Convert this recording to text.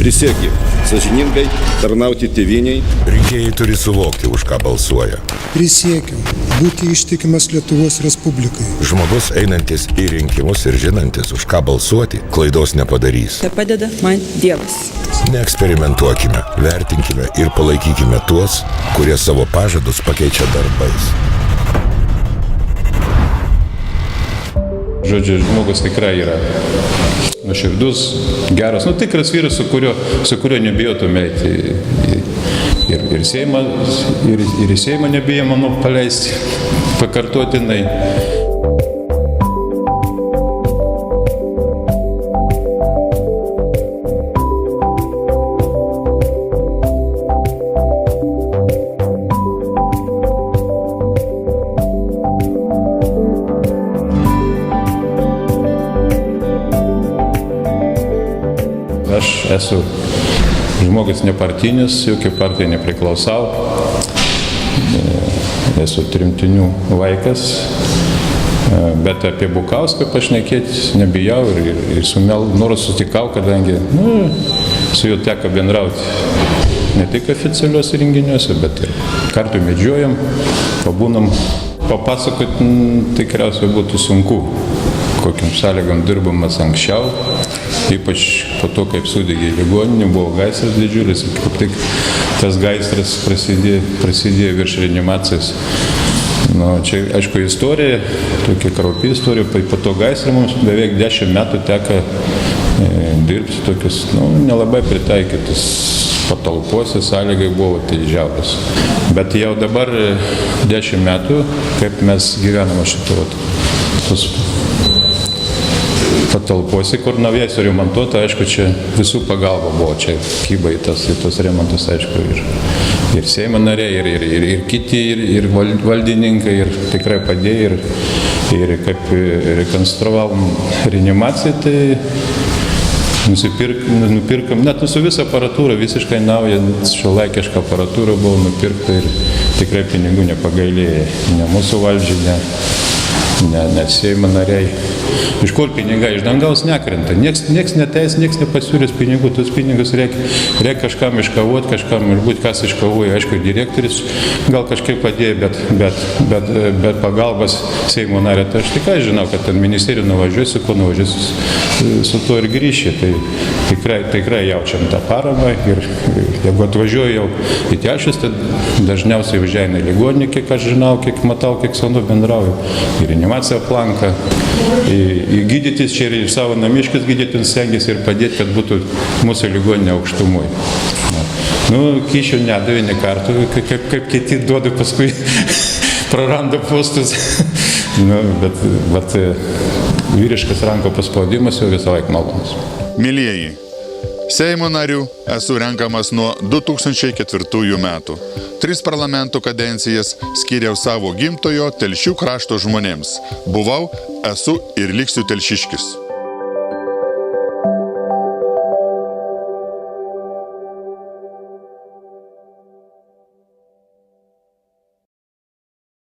Prisiekiu sąžiningai tarnauti tėvynei. Rinkėjai turi suvokti, už ką balsuoja. Prisiekiu būti ištikimas Lietuvos Respublikai. Žmogus einantis į rinkimus ir žinantis, už ką balsuoti, klaidos nepadarys. Tai padeda man Dievas. Neeksperimentuokime, vertinkime ir palaikykime tuos, kurie savo pažadus pakeičia darbais. Žodžiu, žmogus tikrai yra nuoširdus, geras, tikras vyras, su kuriuo nebijotume eiti ir į Seimą nebijo, manau, paleisti pakartotinai. Aš esu žmogus nepartinis, jokiai partijai nepriklausau, esu tremtinių vaikas, bet apie Bukauską pašnekėti nebijau ir su Melnoru sutikau, kadangi su juo teko bendrauti ne tik oficialiuose renginiuose, bet ir kartu medžiojam, pabūnam. Papasakot tikriausiai būtų sunku, kokiam sąlygom dirbamas anksčiau, ypač po to, kaip sudegė ligoninė, buvo gaisras didžiulis ir kaip tik tas gaisras prasidėjo virš reanimacijos. Čia, aišku, istorija, tokia kraupi istorija, po to gaisro mums beveik 10 metų teko dirbti tokius, nelabai pritaikytus patalpose, sąlygai buvo tai žiaurios. Bet jau dabar 10 metų, kaip mes gyvename šitos patalpose, kur naujai suremontuota, aišku, čia visų pagalba buvo, čia kyba į tos remontus, aišku, ir Seimo nariai, ir kiti, ir valdininkai, ir tikrai padėjo, ir kaip rekonstruavom reanimaciją, tai nupirkam, net su visą aparatūrą, visiškai nauja, šiuolaikiška aparatūra buvo nupirkta ir tikrai pinigų nepagailėjo, ne mūsų valdžia, ne Seimo nariai. Iš kur pinigai? Iš dangaus nekrenta. Nieks neteis, nieks nepasiūlys pinigų. Tus pinigus reikia kažkam iškavoti, kažkam ir būti kas iškavoja. Aišku, direktorius gal kažkaip padėjo, bet pagalbas Seimo narė. Tai aš tikrai žinau, kad ten ministerija nuvažiuosi, ko nuvažiuosi, su to ir grįši. Tai tikrai jaučiam tą paramą. Ir jeigu atvažiuoju jau į Telšius, tai dažniausiai važiuoju į ligoninę, kiek aš žinau, kiek matau, kiek su bendrauju. Ir reanimaciją aplanką. Gydytis čia ir savo namiškis gydytis stengiasi ir padėti, kad būtų mūsų ligoninė aukštumui. Kyšių nedavė ne kartų, kaip kiti duoda paskui praranda postus. Bet vyriškas ranko paspaudimas jau visą laiką malonus. Mielieji, Seimo nariu esu renkamas nuo 2004 metų. 3 parlamento kadencijas skyriau savo gimtojo Telšių krašto žmonėms. Buvau, esu ir liksiu telšiškis.